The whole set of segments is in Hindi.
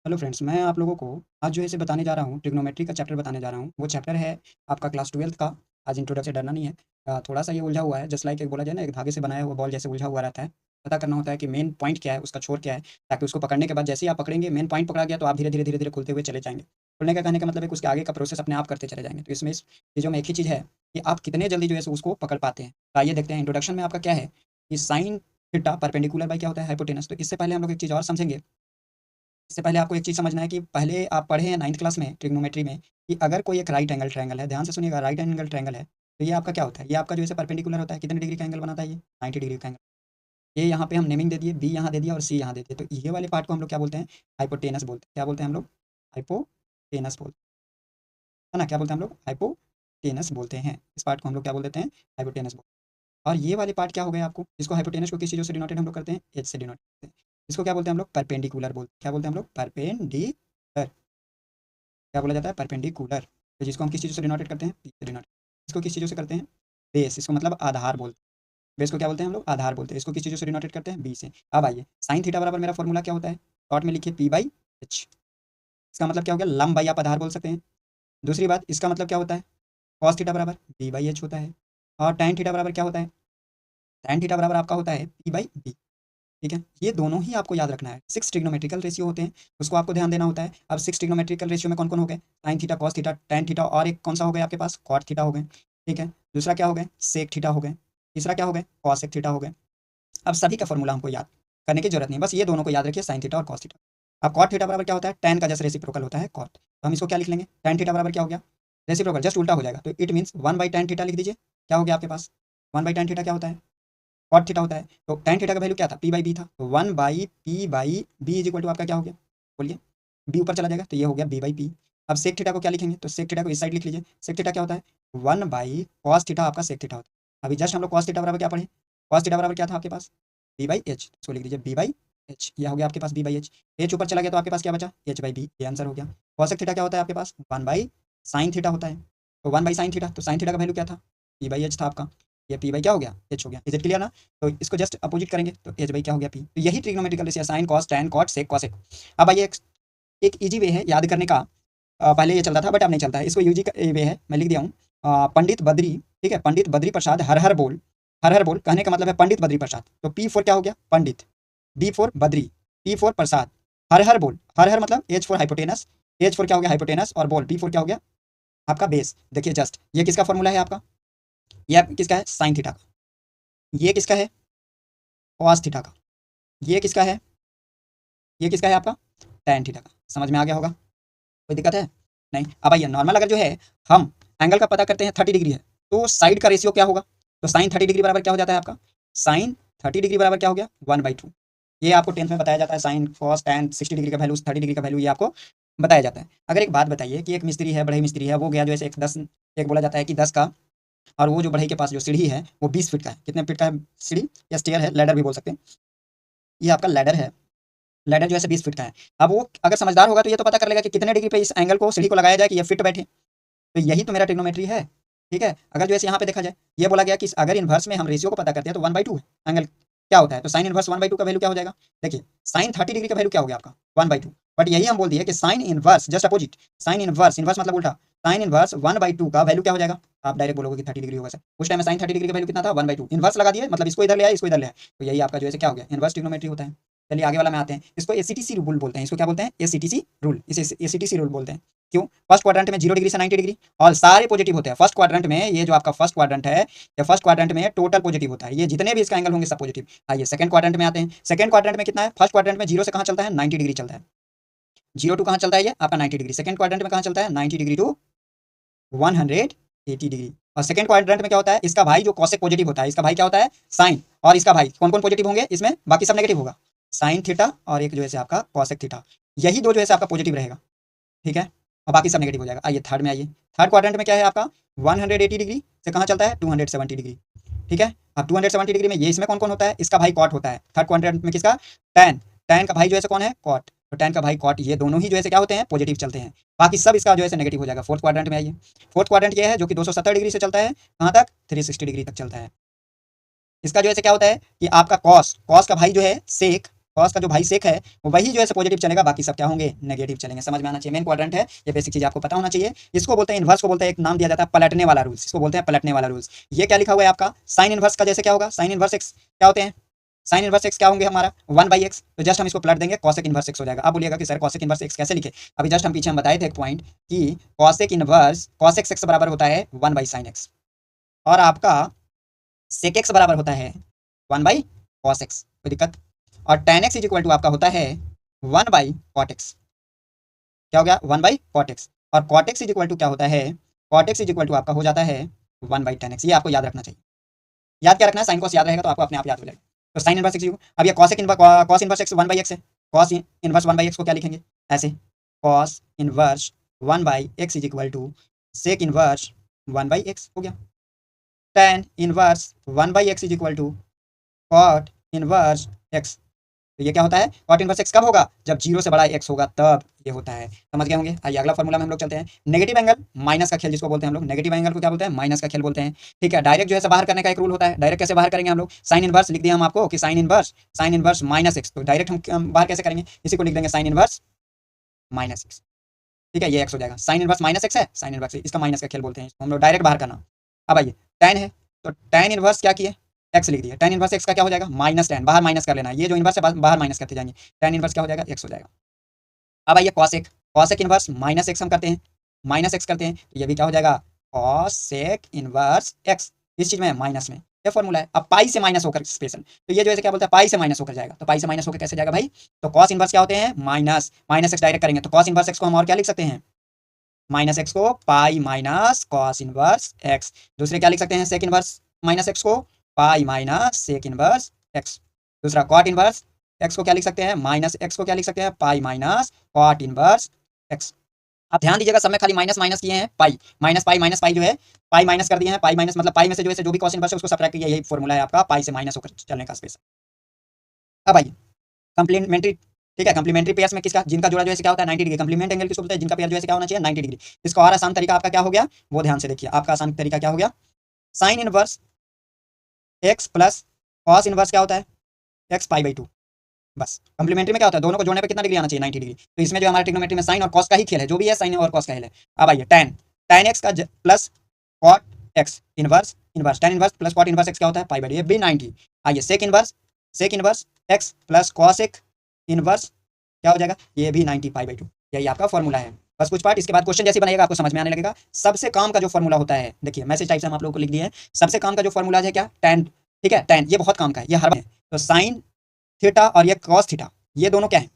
हेलो फ्रेंड्स, मैं आप लोगों को आज जो है इसे बताने जा रहा हूँ, ट्रिग्नोमेट्री का चैप्टर बताने जा रहा हूँ। वो चैप्टर है आपका क्लास 12th का। आज इंट्रोडक्शन डरना नहीं है। थोड़ा-सा ये उलझा हुआ है, जस्ट लाइक एक बोला जाए ना, एक धागे से बनाया हुआ बॉल जैसे उलझा हुआ रहता है। पता करना होता है कि मेन पॉइंट क्या है, उसका छोर क्या है, ताकि उसको पकड़ने के बाद जैसे ही आप पकड़ेंगे, मेन पॉइंट पकड़ा गया तो आप धीरे-धीरे, धीरे-धीरे खुलते हुए चले जाएँगे। खुलने का कहने का मतलब है कि उसके आगे का प्रोसेस अपने आप करते चले जाएँगे। तो इसमें इस चीज़ों में एक ही चीज़ है कि आप कितने जल्दी जो है सो उसको पकड़ पाते हैं। तो आइए देखते हैं इंट्रोडक्शन में आपका क्या है कि साइन थीटा परपेंडिकुलर बाय क्या होता है, हाइपोटेनस। तो इससे पहले हम लोग एक चीज़ और समझेंगे। इससे पहले आपको एक चीज़ समझना है कि पहले आप पढ़े हैं 9th क्लास में ट्रिग्नोमेट्री में कि अगर कोई एक राइट एंगल ट्रायंगल है, ध्यान से सुनिएगा, राइट एंगल ट्रायंगल है, तो ये आपका क्या होता है? ये आपका जो है परपेंडिकुलर होता है। कितने डिग्री का एंगल बनाता है ये? 90 डिग्री का एंगल। ये यहाँ पे हम नेमिंग दे दिए, बी यहाँ दे दिया और सी यहाँ दे दिए। तो ये वाले पार्ट को हम लोग क्या बोलते हैं? हाइपोटेनस बोलते हैं। क्या बोलते हैं हम लोग? हाइपोटेनस बोलते हैं, है ना? क्या बोलते हैं हम लोग? हाइपोटेनस बोलते हैं। इस पार्ट को हम लोग क्या बोल देते हैं? हाइपोटेनस बोलते हैं। और ये वाले पार्ट क्या हो गए आपको? इसको हाइपोटेनस को किस चीज़ों से डिनोटेड हम लोग करते हैं? एच से डिनोट करते हैं। इसको क्या बोलते हैं हम लोग? परपेंडिकुलर बोलते हैं। क्या बोलते हैं हम लोग? परपेंडिकुलर। क्या बोला जाता है? परपेंडिकुलर। तो जिसको हम किस चीज़ों से डिनोटेट करते हैं? पी से डिनोटेट। इसको किस चीज़ों से करते हैं? बेस। इसको मतलब आधार बोलते हैं। बेस को क्या बोलते हैं हम लोग? आधार बोलते हैं। इसको किस चीज़ों से डिनोटेट करते हैं? बी से। अब आइए, साइन थीटा बराबर मेरा फॉर्मूला क्या होता है? शॉर्ट में लिखिए पी बाई एच। इसका मतलब क्या हो गया? लंब बाई आप आधार बोल सकते हैं। दूसरी बात, इसका मतलब क्या होता है? कॉस थीटा बराबर बी बाई एच होता है। और टैन थीटा बराबर क्या होता है? टैन थीटा बराबर आपका होता है पी बाई बी। ठीक है, ये दोनों ही आपको याद रखना है। 6 ट्रिग्नोमेट्रिकल रेशियो होते हैं, उसको आपको ध्यान देना होता है। अब 6 ट्रिग्नोमेट्रिकल रेशियो में कौन कौन हो गए? Sine theta, cos theta, tan theta, और एक कौन सा हो गया आपके पास? कॉट थीटा हो गए। ठीक है, दूसरा क्या हो गए? सेक थीटा हो गए। तीसरा क्या हो गए? कॉसेक थीटा हो गए। अब सभी का फॉर्मूला हमको याद करने की जरूरत नहीं है, बस ये दोनों को याद रखिए, साइन थीटा और कॉस थीटा। अब कॉट थीटा बराबर क्या होता है? टैन का जस्ट रेसिप्रोकल होता है कॉट। तो हम इसको क्या लिख लेंगे? टैन थीटा बराबर क्या हो गया? रेसिप्रोकल, जस्ट उल्टा हो जाएगा, तो इट मीन्स 1/tan थीटा लिख दीजिए। क्या हो गया आपके पास? 1/tan थीटा क्या होता है? कॉट थीटा होता है। तो टैन थीटा का वैल्यू क्या था? पी बाई बी था। तो 1/p/b इज इक्वल टू आपका क्या हो गया? बोलिए। बी ऊपर चला जाएगा तो ये हो गया b/p। अब सेक थीटा को क्या लिखेंगे? तो सेक थीटा को इस साइड लिख लीजिए। सेक थीटा क्या होता है? 1/cos थीटा आपका सेक थीटा होता है। अभी जस्ट हम लोग कॉस थीटा बराबर क्या पढ़े? कॉस थीटा बराबर क्या था आपके पास? b/h। इसको लिख दीजिए b/h। यह हो गया आपके पास b/h। एच ऊपर चला गया तो आपके पास क्या बचा? h/b। ये आंसर हो गया। कॉसेक थीटा क्या होता है आपके पास? 1/sin थीटा होता है। तो 1/sin थीटा, तो साइन थीटा का वैल्यू क्या था? p/h था आपका। ये पी बाई क्या हो गया? एच हो गया। इज इट क्लियर ना? तो इसको जस्ट अपोजिट करेंगे तो एच बाई क्या हो गया? पी। तो यही trigonometrical ratio, sine, cos, tan, cot, sec, cosec. अब आइए, एक इजी वे है याद करने का। पहले ये चलता था बट अब नहीं चलता है, इसको यूजी का वे है, मैं लिख दिया हूँ। पंडित बद्री, ठीक है, पंडित बद्री प्रसाद हर हर बोल। हर हर बोल कहने का मतलब है पंडित बद्री प्रसाद। तो पी फोर क्या हो गया? Pandit. B for Badri. P for Prasad. हर हर बोल। हर हर मतलब H for hypotenuse. H for क्या हो गया? हाइपोटेनस। और बोल, बी फोर क्या हो गया? आपका बेस। देखिए जस्ट, ये किसका फॉर्मूला है आपका? ये किसका है? साइन थीटा का। ये किसका है? कॉस थीटा का। ये किसका है? ये किसका है आपका? टैन थीटा का। समझ में आ गया होगा? कोई दिक्कत है? नहीं। अब आइए, नॉर्मल अगर जो है हम एंगल का पता करते हैं 30 डिग्री है, तो साइड का रेशियो क्या होगा? तो साइन 30 डिग्री बराबर क्या हो जाता है आपका? साइन 30 डिग्री बराबर क्या हो गया? 1/2। ये आपको 10th में बताया जाता है। साइन, कॉस, टैन, 60 डिग्री का वैल्यू, 30 डिग्री का वैल्यू, ये आपको बताया जाता है। अगर एक बात बताइए कि एक मिस्त्री है, बढ़ई मिस्त्री है, वो गया जो है एक 10, एक बोला जाता है कि 10 का, और वो जो बढ़ई के पास जो सीढ़ी है वो 20 फीट का है। कितने फीट का है सीढ़ी? या स्टेयर है, लैडर भी बोल सकते हैं। ये आपका लैडर है। लैडर जो है 20 फीट का है। अब वो अगर समझदार होगा तो ये तो पता कर लेगा कि कितने डिग्री पे इस एंगल को, सीढ़ी को लगाया जाए कि ये फिट बैठे। तो यही तो मेरा ट्रिग्नोमेट्री है। ठीक है, अगर जो है यहाँ पे देखा जाए, ये बोला गया कि अगर इन्वर्स में हम रेशियो को पता करते हैं तो 1/2 है एंगल क्या होता है? तो साइन इन्वर्स 1/2 का वैल्यू क्या हो जाएगा? देखिए, साइन 30 डिग्री का वैल्यू क्या हो गया आपका? 1/2। बट यही हम बोल दिए कि sign inverse just opposite, sign inverse, inverse मतलब उल्टा, साइन इन्वर्स 1/2 का वैल्यू क्या हो जाएगा? आप डायरेक्ट बोलोगे कि 30 डिग्री होगा सर। उस टाइम में साइन 30 डिग्री का वैल्यू कितना था? 1/2। इन्वर्स लगा दिए, मतलब इसको इधर ले आए, इसको इधर ले आए, तो यही आपका जो है क्या हो गया? इन्वर्स ट्रिग्नोमेट्री होता है। चलिए आगे वाला में आते हैं। इसको एसीटीसी रूल बोलते हैं। इसको क्या बोलते हैं? एसीटीसी रूल। इसे एसीटीसी रूल बोलते हैं। क्यों? फर्स्ट क्वाड्रेंट में 0 डिग्री से 90 डिग्री और सारे पॉजिटिव होते हैं फर्स्ट क्वाड्रेंट में। ये जो आपका फर्स्ट क्वाड्रेंट है, या फर्स्ट क्वाड्रेंट में टोटल पॉजिटिव होता है। ये जितने भी इसका एंगल होंगे सब पॉजिटिव। आइए सेकंड क्वाड्रेंट में आते हैं। सेकंड क्वाड्रेंट में कितना है? फर्स्ट क्वाड्रेंट में 0 से कहाँ चलता है? 90 डिग्री चलता है। 0 टू कहाँ चलता है? ये आपका 90 डिग्री। सेकंड क्वाड्रेंट में कहाँ चलता है? 90 डिग्री टू 180 डिग्री। और सेकंड क्वाड्रेंट में क्या होता है? इसका भाई जो कॉसेक पॉजिटिव होता है, इसका भाई क्या होता है? साइन। और इसका भाई कौन कौन पॉजिटिव होंगे इसमें? बाकी सब नेगेटिव होगा। साइन थीटा और एक जो है आपका कॉसेक थीटा, यही दो जो है आपका पॉजिटिव रहेगा। ठीक है, और बाकी सब नेगेटिव हो जाएगा। आइए थर्ड में आइए। थर्ड क्वाड्रेंट में क्या है आपका? 180 डिग्री से कहाँ चलता है? 270 डिग्री। ठीक है, अब 270 डिग्री में ये इसमें कौन कौन होता है? इसका भाई कॉट होता है। थर्ड क्वाड्रेंट में किसका? टैन। टैन का भाई जो है कौन है? कॉट। तो टैन का भाई कॉट, ये दोनों ही जो है क्या होते हैं? पॉजिटिव चलते हैं। बाकी सब इसका जो है नेगेटिव हो जाएगा। फोर्थ क्वाड्रेंट में आइए। फोर्थ क्वाड्रेंट ये है जो कि 270 डिग्री से चलता है, कहाँ तक? 360 डिग्री तक चलता है। इसका जो है क्या होता है कि आपका कॉस, कॉस का भाई जो है सेक, कॉस का जो भाई सेक है वो वही जो है पॉजिटिव चलेगा, बाकी सब क्या होंगे, नेगेटिव चलेंगे। समझ में आना चाहिए, मेन क्वाड्रेंट है, ये बेसिक चीज आपको पता होना चाहिए। इसको बोलते हैं इन्वर्स को बोलते हैं, एक नाम दिया जाता है पलटने वाला रूल्स, इसको बोलते हैं पलटने वाला रूल्स। ये क्या लिखा हुआ है आपका, साइन इनवर्स का जैसे क्या होगा, साइन इनवर्स एक्स क्या होते हैं, साइन इनवर्स एक्स क्या होंगे हमारा 1/x, तो जस्ट हम इसको पलट देंगे कॉसेक इनवर्स एक्स हो जाएगा। अब बोलिएगा कि सर कॉसेक इनवर्स एक्स कैसे लिखे, अभी जस्ट हम पीछे हम बताए थे एक पॉइंट कि कॉसेक इनवर्स कॉसेक एक्स बराबर होता है 1/sin x, और आपका सेक एक्स बराबर होता है 1/cos x, कोई दिक्कत। और tan x is equal to आपका होता है 1/cot x, क्या हो गया 1/cot x, और cot x is equal to क्या होता है, cot x is equal to आपका हो जाता है 1/tan x। ये आपको याद रखना चाहिए, याद क्या रखना है, साइन कॉस याद रहेगा तो आपको अपने आप याद हो जाएगा। तो साइन इनवर्स एक्स, अब ये कॉस इनवर्स एक्स 1/x है, कॉस इनवर्स 1/x को क्या लिखेंगे ऐसे, cos inverse 1/x is equal to sec inverse 1/x हो गया। tan inverse 1/x is equal to cot inverse x, तो ये क्या होता है, कॉट इनवर्स x कब होगा, जब 0 से बड़ा x होगा तब ये होता है। समझ गए होंगे। आइए अगला फॉर्मूला में हम लोग चलते हैं, नेगेटिव एंगल माइनस का खेल जिसको बोलते हैं हम लोग, नेगेटिव एंगल को क्या बोलते हैं, माइनस का खेल बोलते हैं। ठीक है, डायरेक्ट जो है बाहर करने का एक रूल होता है, डायरेक्ट कैसे बाहर करेंगे हम लोग, साइन इनवर्स लिख दिया हम आपको कि साइन इनवर्स माइनस एक्स, तो डायरेक्ट हम बाहर कैसे करेंगे, इसी को लिख देंगे साइन इनवर्स माइनस एक्स। ठीक है, ये एक्स हो जाएगा, साइन इनवर्स माइनस एक्स है, साइन इनवर्स इसका माइनस का खेल बोलते हैं, इसको हम लोग डायरेक्ट बाहर करना। अब आइए tan है, तो tan इनवर्स क्या किए, एक्स लिख दिया, tan इनवर्स एक्स का क्या हो जाएगा माइनस tan, बाहर माइनस कर लेना, ये जो इनवर्स है बाहर माइनस करते जाएंगे, tan इनवर्स क्या हो जाएगा एक्स हो जाएगा। अब आइए कॉसेक इनवर्स माइनस एक्स हम करते हैं, माइनस एक्स करते हैं, तो ये भी क्या हो जाएगा कॉसेक इनवर्स एक्स, इस चीज में माइनस में, ये फॉर्मूला है। अब पाई से माइनस होकर स्पेशल, तो ये जो है क्या बोलते हैं पाई से माइनस होकर जाएगा, तो पाई से माइनस होकर कैसे जाएगा भाई, तो कॉस इनवर्स क्या होते हैं माइनस माइनस एक्स डायरेक्ट करेंगे, तो कॉस इनवर्स एक्स को हम और क्या लिख सकते हैं, माइनस एक्स को pi minus cos inverse x, दूसरे क्या लिख सकते हैं सेक इनवर्स माइनस एक्स को pi minus sec inverse x, दूसरा कॉट इनवर्स एक्स को क्या लिख सकते हैं, माइनस एक्स को क्या लिख सकते हैं pi minus cot inverse x. आप ध्यान दीजिएगा सब में खाली माइनस माइनस किए हैं, पाई माइनस पाई जो है पाई माइनस कर दिए हैं, पाई माइनस मतलब पाई में से जो भी कॉस इनवर्स है उसको सबट्रैक्ट किया, यही फॉर्मूला है आपका पाई से माइनस होकर चलने का स्पेस। अब आइए कंप्लीमेंट्री, ठीक है, कंप्लीमेंट्री पेयर्स में किसका, जिनका जोड़ा जो है क्या होता है 90 डिग्री, कंप्लीमेंट एंगल किसको बोलते हैं, जिनका पेयर जो है क्या होना चाहिए 90 डिग्री। इसका और आसान तरीका आपका क्या हो गया, वो ध्यान से देखिए, आपका आसान तरीका क्या हो गया, sine inverse x plus cos inverse क्या होता है एक्स पाई/2, बस। कंप्लीमेंट्री में क्या होता है, दोनों को जोड़ने पे कितना डिग्री आना चाहिए 90 डिग्री, तो इसमें जो हमारे ट्रिग्नोमेट्री में साइन और कॉस का ही खेल है, जो भी है साइन और कॉस का खेल है। अब आइए tan एक्स का plus cot x inverse tan inverse plus cot inverse x क्या होता है पाई/2, ये भी 90। आइए sec inverse x plus cosec inverse क्या हो जाएगा, ये भी 90 पाई/2, यही आपका फॉर्मूला है। बस कुछ पार्ट इसके बाद क्वेश्चन जैसे बनेगा आपको समझ में आने लगेगा। सबसे काम का जो फॉर्मूला होता है, देखिए मैसेज टाइप से हम आप लोगों को लिख दिए हैं, सबसे काम का जो फॉर्मूला है क्या tan, ठीक है tan, ये बहुत काम का है, ये हर है। तो साइन थीटा और ये कॉस थीटा, ये दोनों क्या है,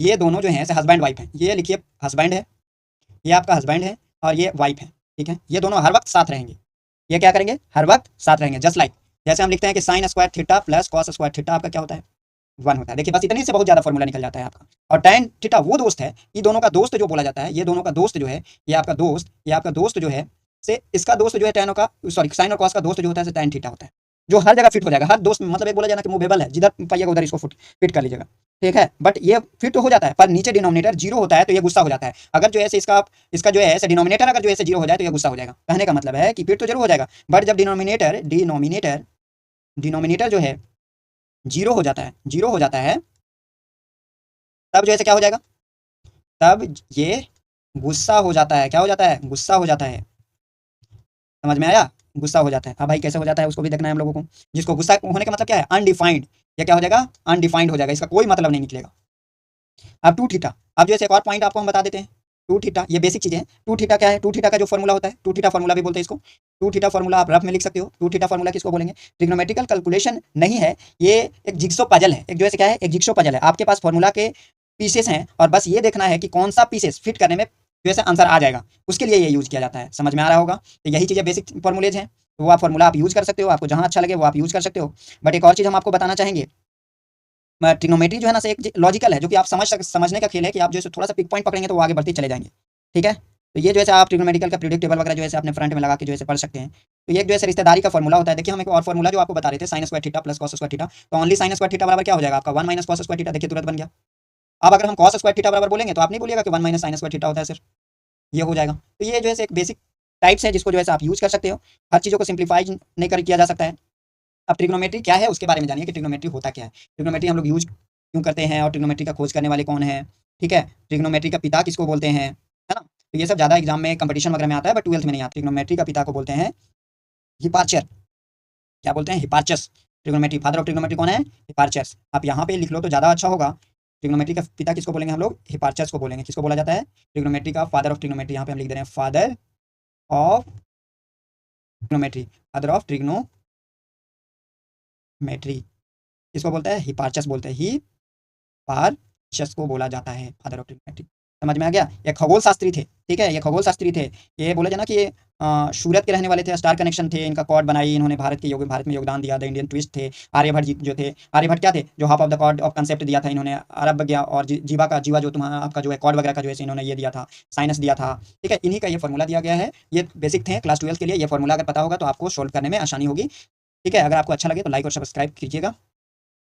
ये दोनों जो हैं ऐसे हस्बैंड वाइफ हैं, ये लिखिए हस्बैंड है, ये आपका हस्बैंड है और ये वाइफ है, ठीक है, ये दोनों हर वक्त साथ रहेंगे, ये क्या करेंगे हर वक्त साथ रहेंगे, जस्ट लाइक जैसे हम लिखते हैं कि sine square theta plus cos square theta आपका क्या होता है 1 होता है। देखिए बस इतने से बहुत ज्यादा फॉर्मूला निकल जाता है आपका। और tan थीटा वो दोस्त है, ये दोनों का दोस्त जो बोला जाता है, ये दोनों का दोस्त जो है, ये आपका दोस्त जो है से इसका दोस्त जो है tan का, सॉरी साइन और कॉस का दोस्त जो होता है tan थीटा होता है, जो हर जगह फिट हो जाएगा, हर दोस्त में, मतलब एक बोला जाना कि मूवेबल है, जिधर पाइएगा उधर इसको फिट कर लीजिएगा, ठीक है। बट ये फिट तो हो जाता है, पर नीचे डिनोमिनेटर 0 होता है तो ये गुस्सा हो जाता है, अगर जो है इसका जो है डिनोमिनेटर अगर जो है 0 हो जाए तो ये गुस्सा हो जाएगा। कहने का मतलब है कि फिट तो जरूर हो जाएगा, बट जब डिनोमिनेटर जो है 0 हो जाता है तब जो है क्या हो जाएगा, तब ये गुस्सा हो जाता है, क्या हो जाता है गुस्सा हो जाता है, समझ में आया, गुस्सा हो जाता है। अब भाई कैसे हो जाता है उसको भी देखना है हम लोगों को, जिसको गुस्सा होने का मतलब क्या है अनडिफाइंड, ये क्या हो जाएगा अनडिफाइंड हो जाएगा, इसका कोई मतलब नहीं निकलेगा। अब 2 थीटा, अब जैसे एक और पॉइंट आपको हम बता देते हैं, 2 थीटा ये बेसिक चीजें हैं। 2 थीटा क्या है, 2 थीटा का जो फॉर्मूला होता है, 2 थीटा फॉर्मूला भी बोलते हैं इसको, 2 थीटा फॉर्मूला आप रफ में लिख सकते हो। 2 थीटा फॉर्मूला किसको बोलेंगे, ट्रिग्नोमेट्रिकल कैलकुलेशन नहीं है, ये एक जिग्सो पजल है, एक जो है क्या है एक जिग्सो पजल है, आपके पास फॉर्मूला के पीसेस हैं और बस ये देखना है कि कौन सा पीसेस फिट करने में जैसे आंसर आ जाएगा, उसके लिए ये यूज किया जाता है। समझ में आ रहा होगा, तो यही चीज़ें बेसिक फॉर्मूलेज हैं, तो वो आप फॉर्मूला आप यूज कर सकते हो, आपको जहाँ अच्छा लगे वो आप यूज कर सकते हो। बट एक और चीज़ हम आपको बताना चाहेंगे, ट्रिग्नोमेट्री जो है ना से एक लॉजिकल है, जो कि आप समझने का खेल है कि आप जो थोड़ा सा पिक पॉइंट पकड़ेंगे तो वो आगे बढ़ते चले जाएंगे, ठीक है। तो ये जो है आप ट्रिग्नोमेट्रिकल का प्रीडिक्ट टेबल वगैरह जो है अपने फ्रंट में लगा के जो है पढ़ सकते हैं। तो ये जो है रिश्तेदारी का फॉर्मूला होता है। देखिए हम एक और फॉर्मूला जो आपको बता रहे थे sine square theta plus cos square theta, तो ओनली साइन स्क्वायर थीटा बराबर क्या हो जाएगा आपका 1 माइनस कॉस स्क्वायर थीटा, देखिए तुरंत बन गया। अब अगर हम कॉस स्क्वायर थीटा बराबर बोलेंगे तो आप नहीं बोलिएगा कि 1 माइनस साइन स्क्वायर थीटा होता है, सिर्फ ये हो जाएगा। तो ये जो है एक बेसिक टाइप्स है जिसको जो है आप यूज कर सकते हो, हर चीज़ों को सिंप्लीफाई नहीं किया जा सकता है। अब ट्रिग्नोमेट्री क्या है उसके बारे में जानिए कि ट्रिग्नोमेट्री होता क्या है। ट्रिग्नोमेट्री हम लोग यूज क्यों करते हैं और ट्रिग्नोमेट्री का खोज करने वाले कौन है, ठीक है, ट्रिग्नोमेट्री का पिता किसको बोलते हैं, है ना। तो ये सब ज़्यादा एग्जाम में कंपटीशन वगैरह में आता है, बट 12th में नहीं आता। ट्रिग्नोमेट्री का पिता को बोलते हैं हिपार्चर। क्या बोलते हैं? हिपार्चस। ट्रिग्नोमेट्री, फादर ऑफ ट्रिग्नोमेट्री कौन है? हिपार्चस। आप यहाँ पे लिख लो तो ज़्यादा अच्छा होगा। ट्रिग्नोमेट्री का पिता किसको बोलेंगे हम लोग? हिपार्चस को बोलेंगे। किसको बोला जाता है? ट्रिग्नोमेट्री का फादर ऑफ ट्रिग्नोमेट्री। यहाँ पे हम लिख दे रहे हैं father of trigonometry, father of trigonometry किसको बोलता है? हिपार्चस बोलते हैं। हिपार्चस को बोला जाता है फादर ऑफ ट्रिग्नोमेट्री। समझ में आ गया? ये खगोल शास्त्री थे, ठीक है, ये खगोल शास्त्री थे। ये बोले जाना कि ये सूरत के रहने वाले थे, स्टार कनेक्शन थे, इनका कॉर्ड बनाई इन्होंने, भारत में योगदान दिया। द इंडियन ट्विस्ट थे। आर्यभट्ट जी जो थे, आर्यभट्ट क्या थे? जो half of the chord of concept दिया था इन्होंने, आरब और जीवा जो तुम्हारा आपका जो है कॉर्ड वगैरह का जो है इन्होंने ये दिया था, साइनस दिया था, ठीक है। इन्हीं का ये फॉर्मूला दिया गया है। ये बेसिक थे क्लास 12 के लिए। ये फॉर्मूला अगर पता होगा तो आपको सोल्व करने में आसानी होगी, ठीक है। अगर आपको अच्छा लगे तो लाइक और सब्सक्राइब कीजिएगा।